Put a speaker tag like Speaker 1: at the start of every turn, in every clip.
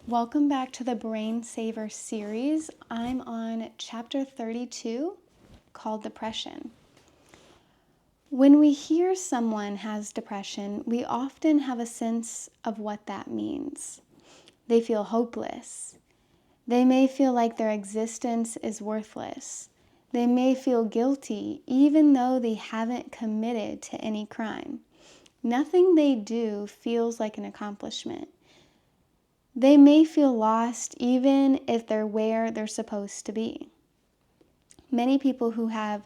Speaker 1: Welcome back to the Brain Saver series. I'm on chapter 32 called Depression. When we hear someone has depression, we often have a sense of what that means. They feel hopeless. They may feel like their existence is worthless. They may feel guilty even though they haven't committed to any crime. Nothing they do feels like an accomplishment. They may feel lost even if they're where they're supposed to be. Many people who have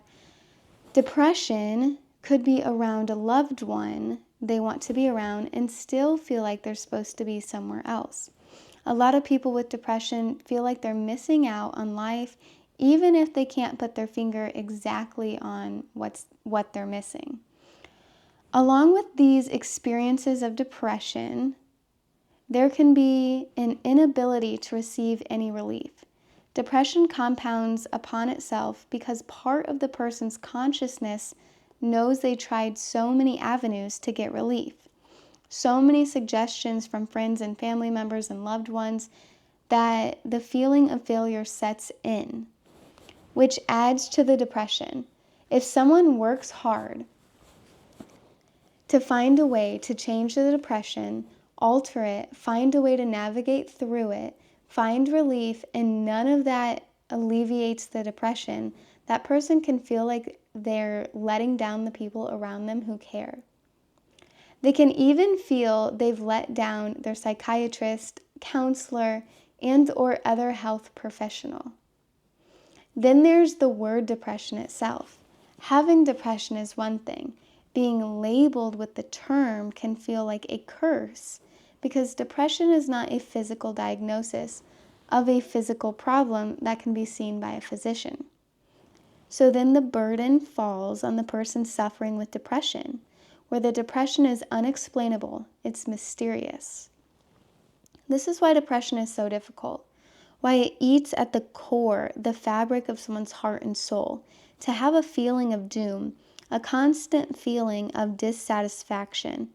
Speaker 1: depression could be around a loved one they want to be around and still feel like they're supposed to be somewhere else. A lot of people with depression feel like they're missing out on life even if they can't put their finger exactly on what they're missing. Along with these experiences of depression, there can be an inability to receive any relief. Depression compounds upon itself because part of the person's consciousness knows they tried so many avenues to get relief, so many suggestions from friends and family members and loved ones, that the feeling of failure sets in, which adds to the depression. If someone works hard to find a way to change the depression, alter it, find a way to navigate through it, find relief, and none of that alleviates the depression, that person can feel like they're letting down the people around them who care. They can even feel they've let down their psychiatrist, counselor, and or other health professional. Then there's the word depression itself. Having depression is one thing. Being labeled with the term can feel like a curse because depression is not a physical diagnosis of a physical problem that can be seen by a physician. So then the burden falls on the person suffering with depression, where the depression is unexplainable, it's mysterious. This is why depression is so difficult, why it eats at the core, the fabric of someone's heart and soul. To have a feeling of doom, a constant feeling of dissatisfaction,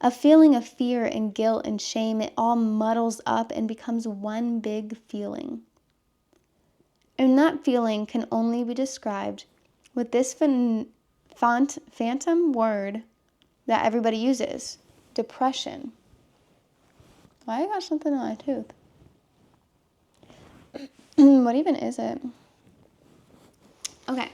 Speaker 1: a feeling of fear and guilt and shame, it all muddles up and becomes one big feeling. And that feeling can only be described with this phantom word that everybody uses, depression. Why I got something on my tooth? What even is it? Okay.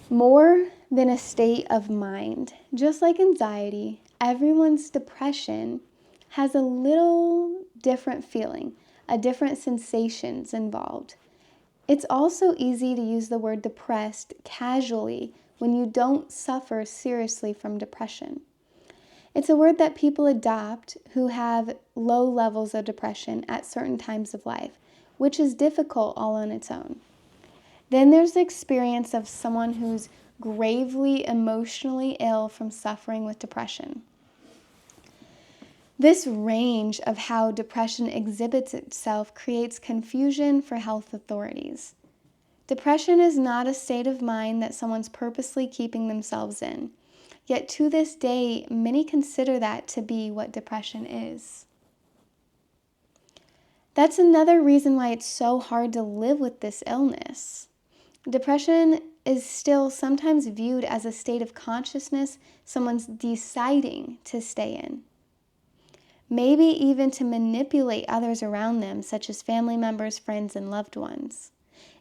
Speaker 1: More than a state of mind. Just like anxiety, everyone's depression has a little different feeling, a different sensations involved. It's also easy to use the word depressed casually when you don't suffer seriously from depression. It's a word that people adopt who have low levels of depression at certain times of life, which is difficult all on its own. Then there's the experience of someone who's gravely emotionally ill from suffering with depression. This range of how depression exhibits itself creates confusion for health authorities. Depression is not a state of mind that someone's purposely keeping themselves in. Yet to this day, many consider that to be what depression is. That's another reason why it's so hard to live with this illness. Depression is still sometimes viewed as a state of consciousness someone's deciding to stay in. Maybe even to manipulate others around them, such as family members, friends, and loved ones.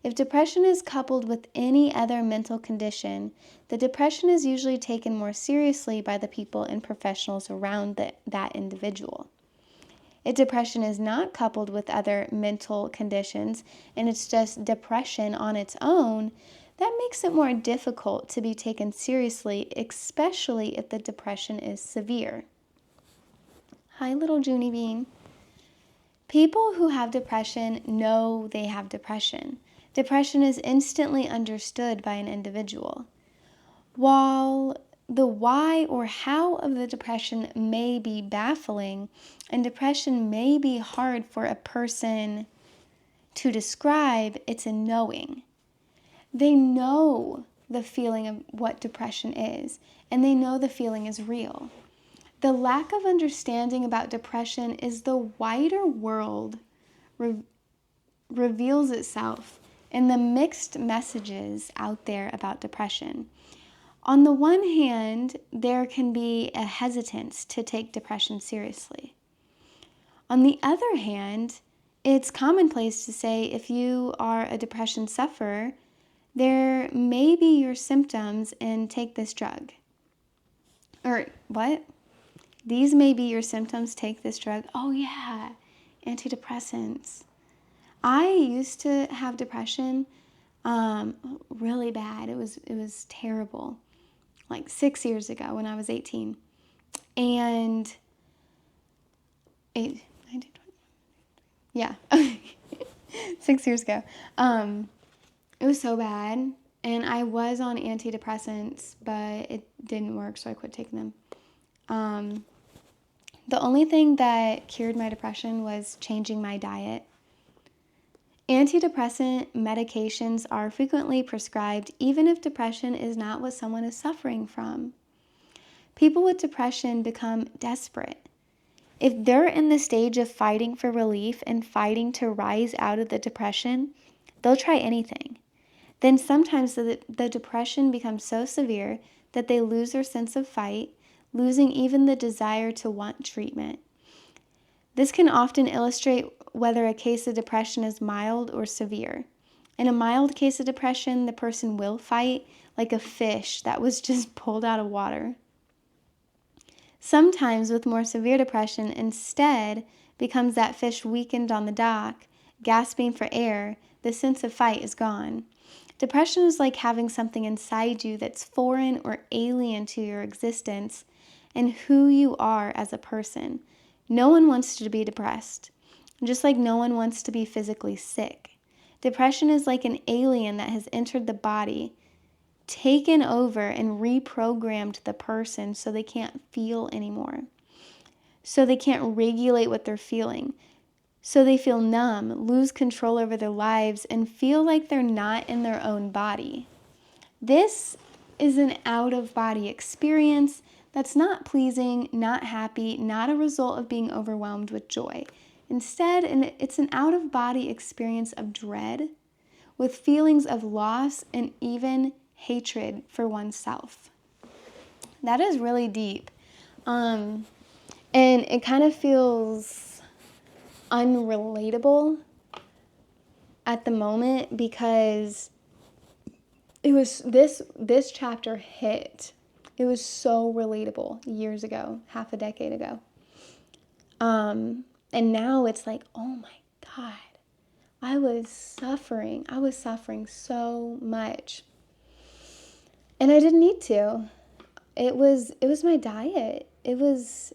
Speaker 1: If depression is coupled with any other mental condition, the depression is usually taken more seriously by the people and professionals around that individual. If depression is not coupled with other mental conditions and it's just depression on its own, that makes it more difficult to be taken seriously, especially if the depression is severe. Hi, little Junie Bean. People who have depression know they have depression. Depression is instantly understood by an individual. While the why or how of the depression may be baffling, and depression may be hard for a person to describe, it's a knowing. They know the feeling of what depression is, and they know the feeling is real. The lack of understanding about depression is the wider world reveals itself in the mixed messages out there about depression. On the one hand, there can be a hesitance to take depression seriously. On the other hand, it's commonplace to say if you are a depression sufferer, there may be your symptoms and take this drug. Or what? These may be your symptoms, take this drug. Oh yeah, antidepressants. I used to have depression really bad. It was terrible. Like 6 years ago when I was 18. And 6 years ago. It was so bad. And I was on antidepressants, but it didn't work, so I quit taking them. The only thing that cured my depression was changing my diet. Antidepressant medications are frequently prescribed even if depression is not what someone is suffering from. People with depression become desperate. If they're in the stage of fighting for relief and fighting to rise out of the depression, they'll try anything. Then sometimes the depression becomes so severe that they lose their sense of fight, losing even the desire to want treatment. This can often illustrate whether a case of depression is mild or severe. In a mild case of depression, the person will fight like a fish that was just pulled out of water. Sometimes with more severe depression, instead becomes that fish weakened on the dock, gasping for air, the sense of fight is gone. Depression is like having something inside you that's foreign or alien to your existence and who you are as a person. No one wants to be depressed, just like no one wants to be physically sick. Depression is like an alien that has entered the body, taken over and reprogrammed the person so they can't feel anymore. So they can't regulate what they're feeling. So they feel numb, lose control over their lives, and feel like they're not in their own body. This is an out-of-body experience that's not pleasing, not happy, not a result of being overwhelmed with joy. Instead, it's an out-of-body experience of dread with feelings of loss and even hatred for oneself. That is really deep. And it kind of feels unrelatable at the moment because it was this chapter hit. It was so relatable years ago, half a decade ago. And now it's like, oh my God, I was suffering so much. And I didn't need to. It was my diet. It was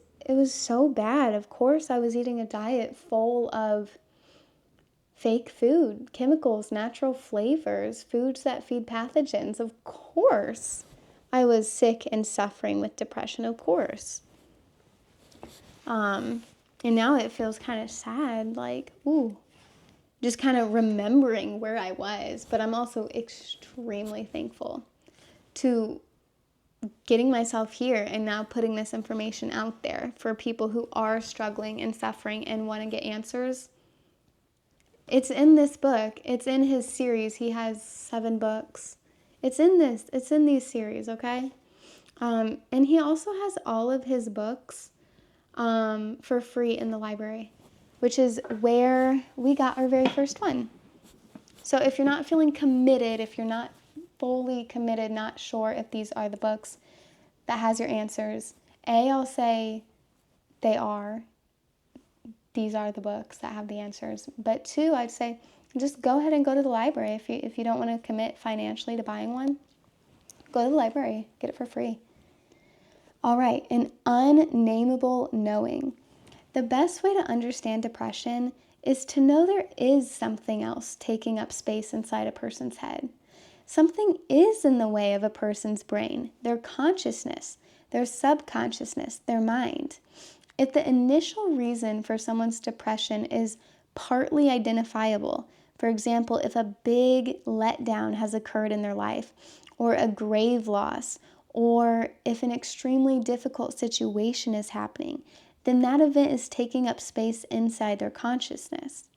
Speaker 1: so bad. Of course, I was eating a diet full of fake food, chemicals, natural flavors, foods that feed pathogens. Of course, I was sick and suffering with depression, of course. And now it feels kind of sad, like, ooh, just kind of remembering where I was. But I'm also extremely thankful to getting myself here and now putting this information out there for people who are struggling and suffering and want to get answers. It's in this book. It's in his series. He has 7 books. It's in these series, okay? And he also has all of his books for free in the library, which is where we got our very first one. So if you're not feeling committed, if you're not fully committed, not sure if these are the books that has your answers, I'll say these are the books that have the answers. But 2, I'd say just go ahead and go to the library. If you don't want to commit financially to buying one, go to the library, get it for free. All right, an unnameable knowing. The best way to understand depression is to know there is something else taking up space inside a person's head. Something is in the way of a person's brain, their consciousness, their subconsciousness, their mind. If the initial reason for someone's depression is partly identifiable, for example, if a big letdown has occurred in their life, or a grave loss, or if an extremely difficult situation is happening, then that event is taking up space inside their consciousness.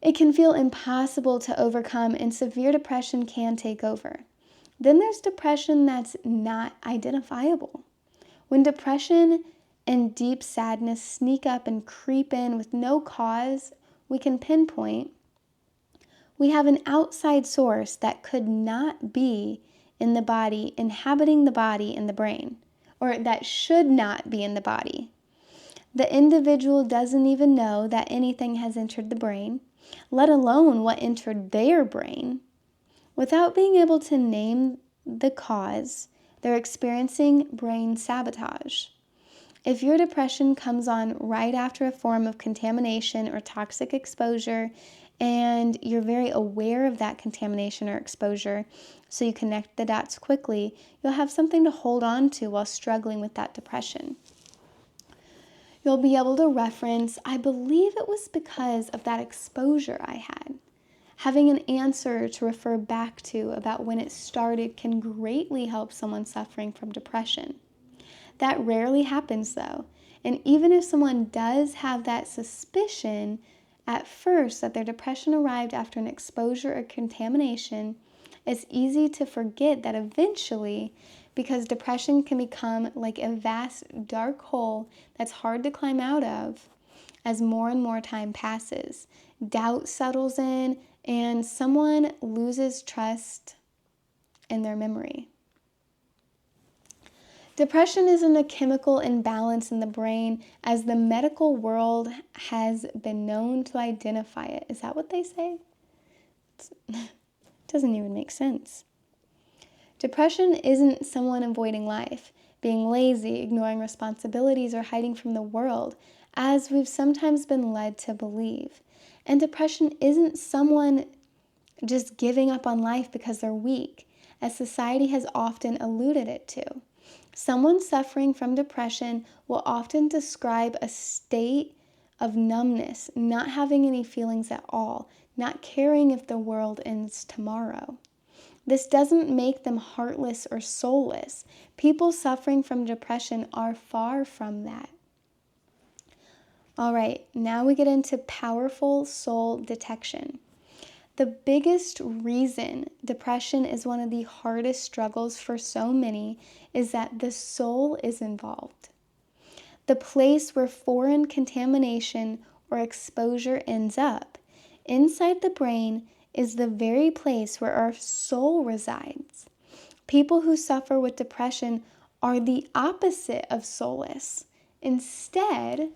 Speaker 1: It can feel impossible to overcome, and severe depression can take over. Then there's depression that's not identifiable. When depression and deep sadness sneak up and creep in with no cause we can pinpoint, we have an outside source that could not be in the body, inhabiting the body and the brain, or that should not be in the body. The individual doesn't even know that anything has entered the brain, let alone what entered their brain. Without being able to name the cause, they're experiencing brain sabotage. If your depression comes on right after a form of contamination or toxic exposure, and you're very aware of that contamination or exposure, so you connect the dots quickly, you'll have something to hold on to while struggling with that depression. You'll be able to reference, I believe it was because of that exposure I had. Having an answer to refer back to about when it started can greatly help someone suffering from depression. That rarely happens though, and even if someone does have that suspicion at first that their depression arrived after an exposure or contamination, it's easy to forget that eventually, because depression can become like a vast dark hole that's hard to climb out of as more and more time passes. Doubt settles in and someone loses trust in their memory. Depression isn't a chemical imbalance in the brain as the medical world has been known to identify it. Is that what they say? It doesn't even make sense. Depression isn't someone avoiding life, being lazy, ignoring responsibilities, or hiding from the world, as we've sometimes been led to believe. And depression isn't someone just giving up on life because they're weak, as society has often alluded it to. Someone suffering from depression will often describe a state of numbness, not having any feelings at all, not caring if the world ends tomorrow. This doesn't make them heartless or soulless. People suffering from depression are far from that. All right, now we get into powerful soul detection. The biggest reason depression is one of the hardest struggles for so many is that the soul is involved. The place where foreign contamination or exposure ends up, inside the brain, is the very place where our soul resides. People who suffer with depression are the opposite of soulless. Instead,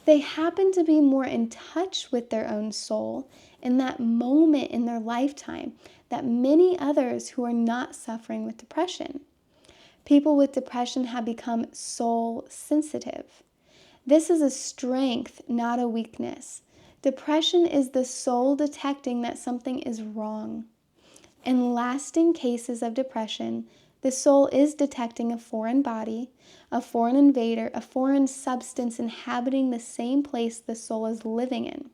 Speaker 1: they happen to be more in touch with their own soul in that moment in their lifetime that many others who are not suffering with depression. People with depression have become soul sensitive. This is a strength, not a weakness. Depression is the soul detecting that something is wrong. In lasting cases of depression, the soul is detecting a foreign body, a foreign invader, a foreign substance inhabiting the same place the soul is living in.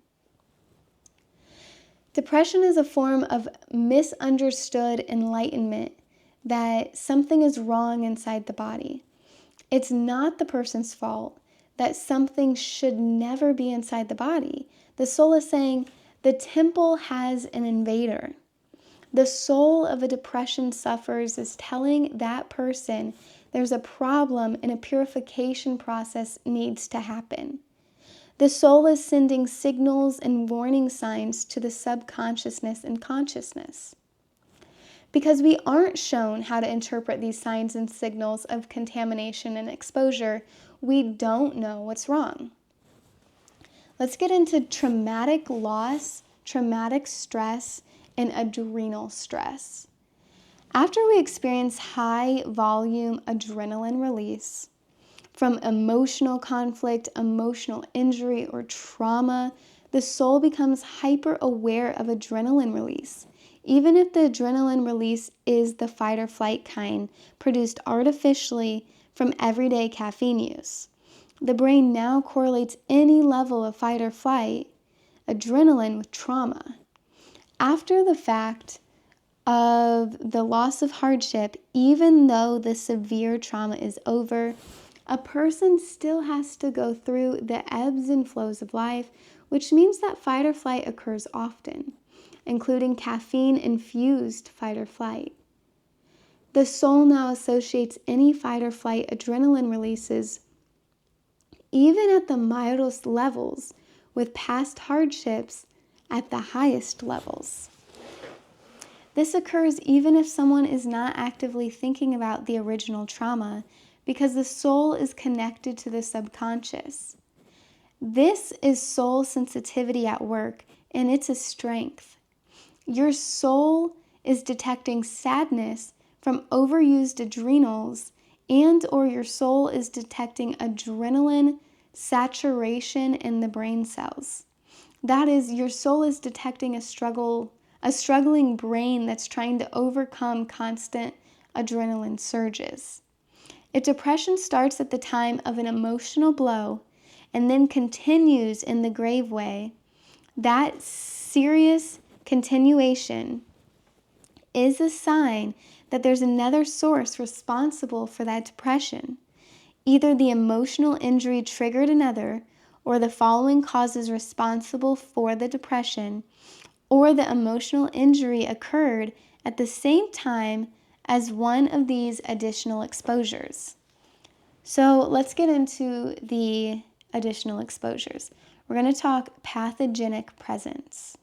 Speaker 1: Depression is a form of misunderstood enlightenment that something is wrong inside the body. It's not the person's fault that something should never be inside the body. The soul is saying, the temple has an invader. The soul of a depression sufferer is telling that person there's a problem and a purification process needs to happen. The soul is sending signals and warning signs to the subconsciousness and consciousness. Because we aren't shown how to interpret these signs and signals of contamination and exposure, we don't know what's wrong. Let's get into traumatic loss, traumatic stress, and adrenal stress. After we experience high volume adrenaline release from emotional conflict, emotional injury, or trauma, the soul becomes hyper aware of adrenaline release. Even if the adrenaline release is the fight or flight kind produced artificially from everyday caffeine use. The brain now correlates any level of fight or flight adrenaline with trauma. After the fact, of the loss of hardship, even though the severe trauma is over, a person still has to go through the ebbs and flows of life, which means that fight or flight occurs often, including caffeine-infused fight or flight. The soul now associates any fight or flight adrenaline releases, even at the mildest levels, with past hardships at the highest levels. This occurs even if someone is not actively thinking about the original trauma, because the soul is connected to the subconscious. This is soul sensitivity at work, and it's a strength. Your soul is detecting sadness from overused adrenals, and or your soul is detecting adrenaline saturation in the brain cells. That is, your soul is detecting a struggling brain that's trying to overcome constant adrenaline surges. If depression starts at the time of an emotional blow and then continues in the grave way, that serious continuation is a sign that there's another source responsible for that depression. Either the emotional injury triggered another, or the following causes responsible for the depression, or the emotional injury occurred at the same time as one of these additional exposures. So let's get into the additional exposures. We're going to talk pathogenic presence.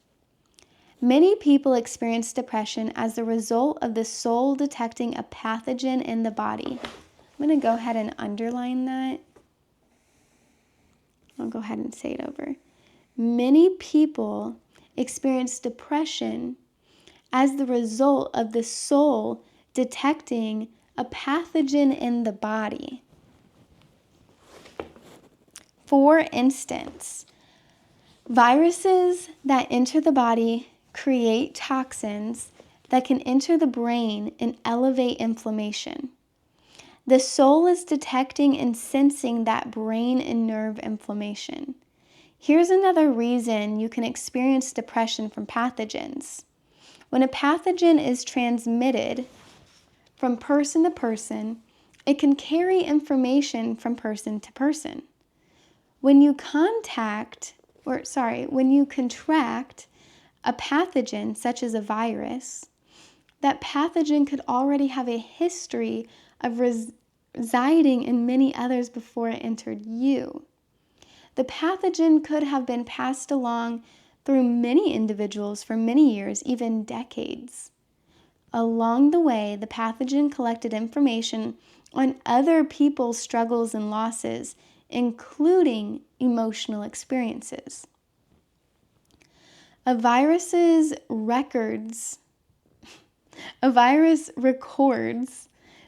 Speaker 1: Many people experience depression as the result of the soul detecting a pathogen in the body. I'm going to go ahead and underline that. I'll go ahead and say it over. Many people experience depression as the result of the soul detecting a pathogen in the body. For instance, viruses that enter the body create toxins that can enter the brain and elevate inflammation. The soul is detecting and sensing that brain and nerve inflammation. Here's another reason you can experience depression from pathogens. When a pathogen is transmitted from person to person, it can carry information from person to person. When you contract a pathogen such as a virus, that pathogen could already have a history of residing in many others before it entered you. The pathogen could have been passed along through many individuals for many years, even decades. Along the way, the pathogen collected information on other people's struggles and losses, including emotional experiences. A virus records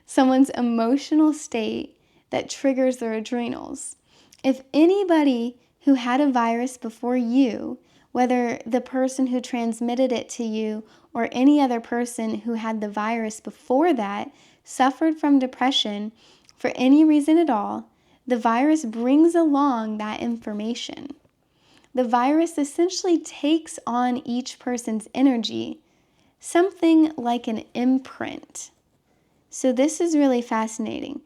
Speaker 1: someone's emotional state that triggers their adrenals. If anybody who had a virus before you, whether the person who transmitted it to you or any other person who had the virus before that, suffered from depression for any reason at all, the virus brings along that information. The virus essentially takes on each person's energy, something like an imprint. So this is really fascinating.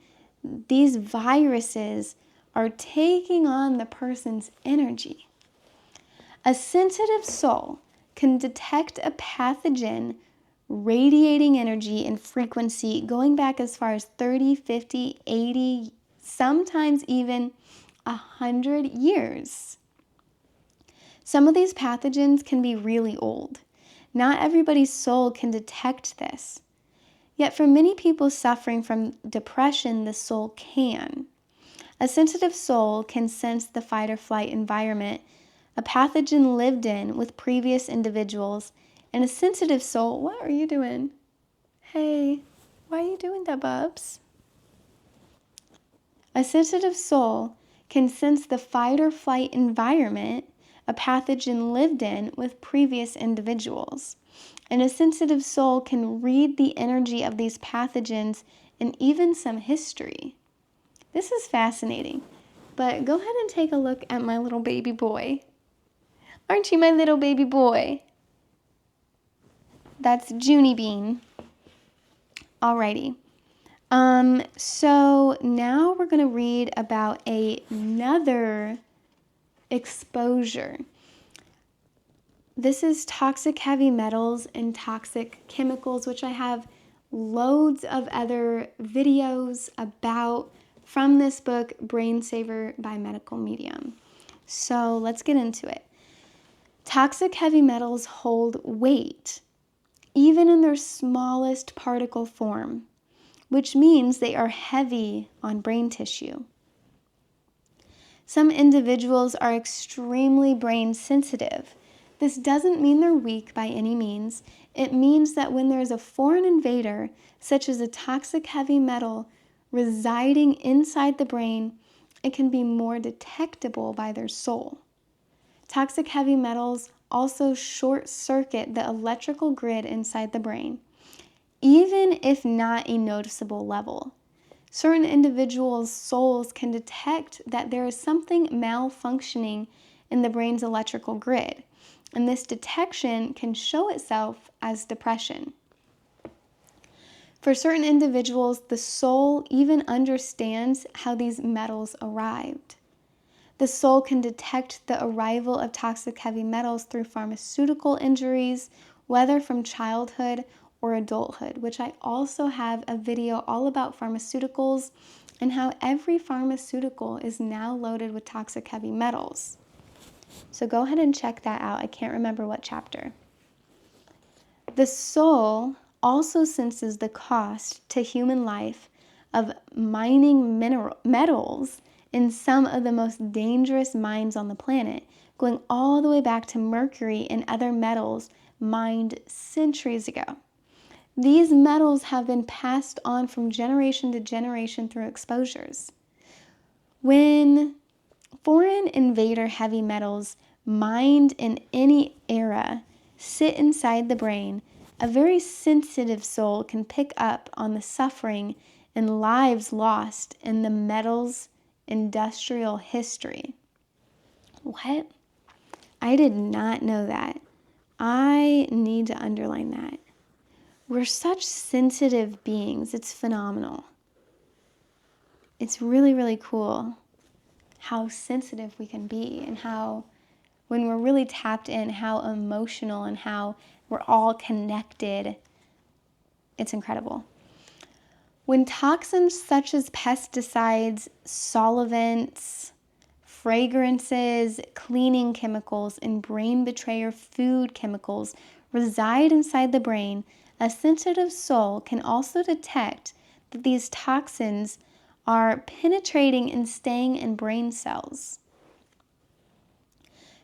Speaker 1: These viruses are taking on the person's energy. A sensitive soul can detect a pathogen radiating energy and frequency going back as far as 30, 50, 80, sometimes even 100 years. Some of these pathogens can be really old. Not everybody's soul can detect this. Yet for many people suffering from depression, the soul can. A sensitive soul can sense the fight or flight environment a pathogen lived in with previous individuals, and a sensitive soul, what are you doing? Hey, why are you doing that, Bubs? A sensitive soul can sense the fight or flight environment a pathogen lived in with previous individuals. And a sensitive soul can read the energy of these pathogens and even some history. This is fascinating. But go ahead and take a look at my little baby boy. Aren't you my little baby boy? That's Junie bean. Alrighty. So now we're going to read about another exposure. This is toxic heavy metals and toxic chemicals, which I have loads of other videos about from this book, Brain Saver by Medical Medium. So let's get into it. Toxic heavy metals hold weight, even in their smallest particle form, which means they are heavy on brain tissue. Some individuals are extremely brain sensitive. This doesn't mean they're weak by any means. It means that when there's a foreign invader, such as a toxic heavy metal, residing inside the brain, it can be more detectable by their soul. Toxic heavy metals also short-circuit the electrical grid inside the brain, even if not a noticeable level. Certain individuals' souls can detect that there is something malfunctioning in the brain's electrical grid, and this detection can show itself as depression. For certain individuals, the soul even understands how these metals arrived. The soul can detect the arrival of toxic heavy metals through pharmaceutical injuries, whether from childhood or adulthood, which I also have a video all about pharmaceuticals and how every pharmaceutical is now loaded with toxic heavy metals. So go ahead and check that out. I can't remember what chapter. The soul also senses the cost to human life of mining metals in some of the most dangerous mines on the planet, going all the way back to mercury and other metals mined centuries ago. These metals have been passed on from generation to generation through exposures. When foreign invader heavy metals mined in any era sit inside the brain, a very sensitive soul can pick up on the suffering and lives lost in the metals' industrial history. What? I did not know that. I need to underline that. We're such sensitive beings. It's phenomenal. It's really, really cool how sensitive we can be and how, when we're really tapped in, how emotional and how we're all connected. It's incredible. When toxins such as pesticides, solvents, fragrances, cleaning chemicals, and brain betrayer food chemicals reside inside the brain, a sensitive soul can also detect that these toxins are penetrating and staying in brain cells.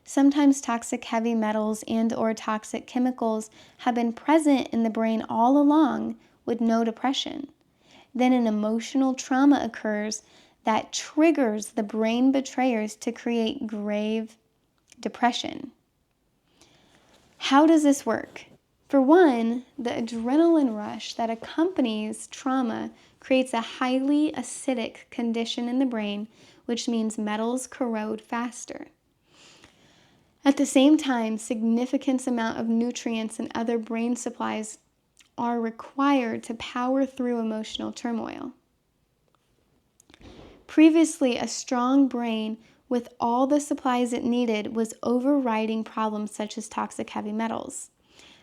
Speaker 1: Sometimes toxic heavy metals and/or toxic chemicals have been present in the brain all along with no depression. Then an emotional trauma occurs that triggers the brain betrayers to create grave depression. How does this work? For one, the adrenaline rush that accompanies trauma creates a highly acidic condition in the brain, which means metals corrode faster. At the same time, significant amount of nutrients and other brain supplies are required to power through emotional turmoil. Previously, a strong brain with all the supplies it needed was overriding problems such as toxic heavy metals.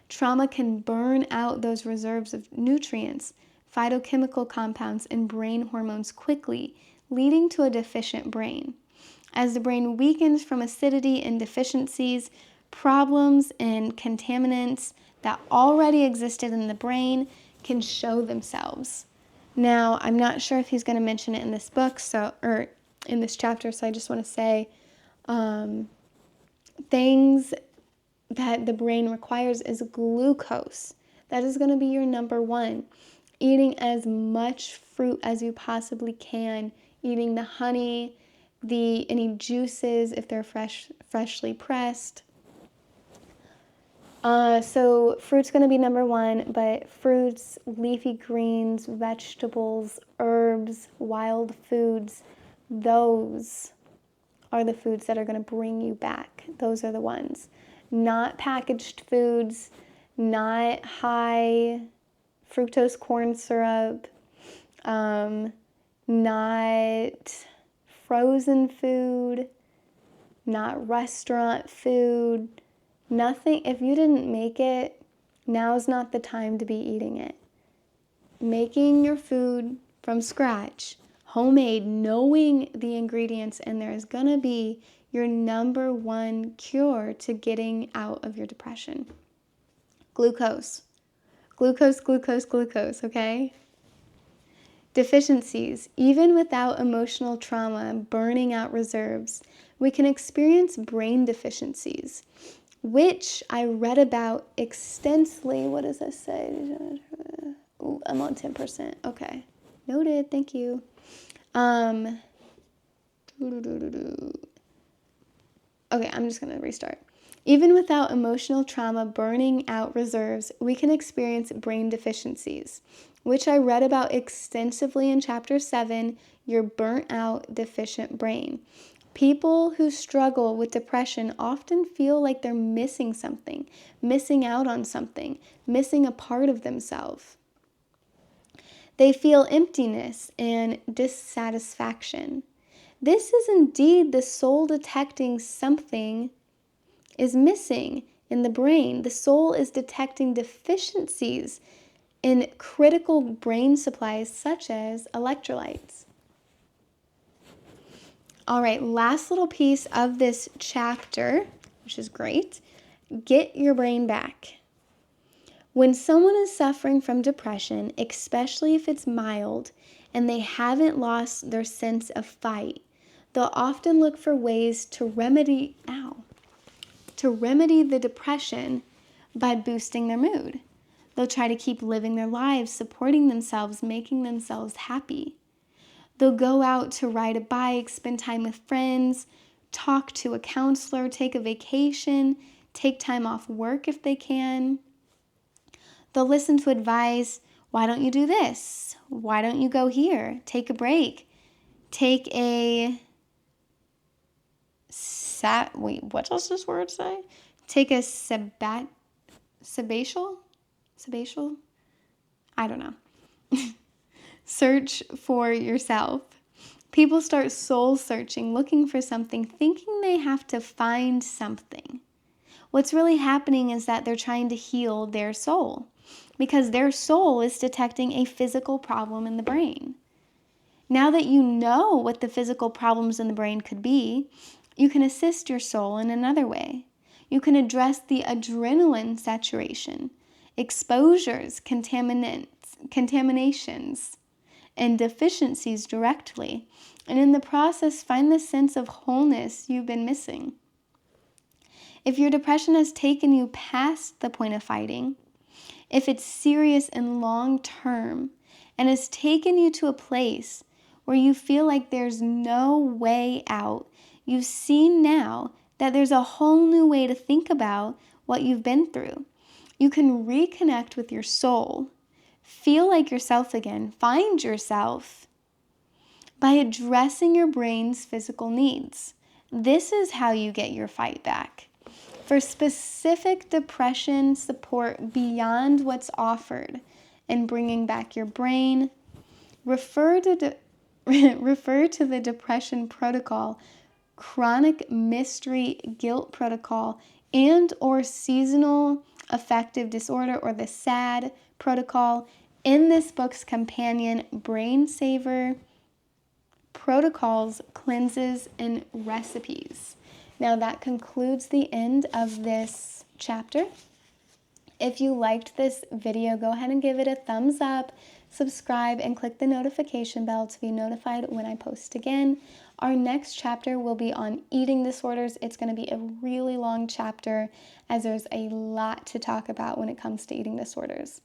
Speaker 1: Trauma can burn out those reserves of nutrients, phytochemical compounds, and brain hormones quickly, leading to a deficient brain. As the brain weakens from acidity and deficiencies, problems and contaminants that already existed in the brain can show themselves. Now, I'm not sure if he's going to mention it in this book, or in this chapter, so I just want to say things that the brain requires is glucose. That is going to be your number one. Eating as much fruit as you possibly can, eating the honey, any juices if they're freshly pressed. So fruit's going to be number one, but fruits, leafy greens, vegetables, herbs, wild foods, those are the foods that are going to bring you back. Those are the ones. Not packaged foods, not high fructose corn syrup, not frozen food, not restaurant food, nothing. If you didn't make it, now's not the time to be eating it. Making your food from scratch, homemade, knowing the ingredients in there is going to be your number one cure to getting out of your depression. Glucose. Glucose, glucose, glucose, okay? Deficiencies. Even without emotional trauma burning out reserves, we can experience brain deficiencies, which I read about extensively. What does this say? Ooh, I'm on 10%. Okay. Noted. Thank you. Okay, I'm just going to restart. Even without emotional trauma burning out reserves, we can experience brain deficiencies, which I read about extensively in Chapter 7, Your Burnt Out Deficient Brain. People who struggle with depression often feel like they're missing something, missing out on something, missing a part of themselves. They feel emptiness and dissatisfaction. This is indeed the soul detecting something is missing in the brain. The soul is detecting deficiencies in critical brain supplies such as electrolytes. All right, last little piece of this chapter, which is great. Get your brain back. When someone is suffering from depression, especially if it's mild and they haven't lost their sense of fight, they'll often look for ways to remedy the depression by boosting their mood. They'll try to keep living their lives, supporting themselves, making themselves happy. They'll go out to ride a bike, spend time with friends, talk to a counselor, take a vacation, take time off work if they can. They'll listen to advice. Why don't you do this? Why don't you go here? Take a break. Take a what does this word say? Take a sabbatical? I don't know. Search for yourself. People start soul searching, looking for something, thinking they have to find something. What's really happening is that they're trying to heal their soul because their soul is detecting a physical problem in the brain. Now that you know what the physical problems in the brain could be, you can assist your soul in another way. You can address the adrenaline saturation, exposures, contaminations, and deficiencies directly, and in the process find the sense of wholeness you've been missing. If your depression has taken you past the point of fighting, if it's serious and long-term, and has taken you to a place where you feel like there's no way out, you've seen now that there's a whole new way to think about what you've been through. You can reconnect with your soul, feel like yourself again, find yourself by addressing your brain's physical needs. This is how you get your fight back. For specific depression support beyond what's offered in bringing back your brain, refer to the Depression Protocol, Chronic Mystery Guilt Protocol, and or Seasonal Affective Disorder, or the SAD Protocol, in this book's companion, Brain Saver Protocols, Cleanses, and Recipes. Now that concludes the end of this chapter. If you liked this video, go ahead and give it a thumbs up, subscribe, and click the notification bell to be notified when I post again. Our next chapter will be on eating disorders. It's going to be a really long chapter as there's a lot to talk about when it comes to eating disorders.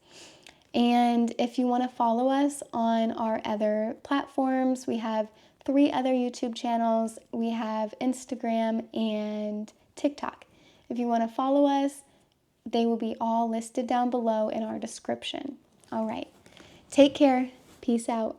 Speaker 1: And if you want to follow us on our other platforms, we have 3 other YouTube channels. We have Instagram and TikTok. If you want to follow us, they will be all listed down below in our description. All right. Take care. Peace out.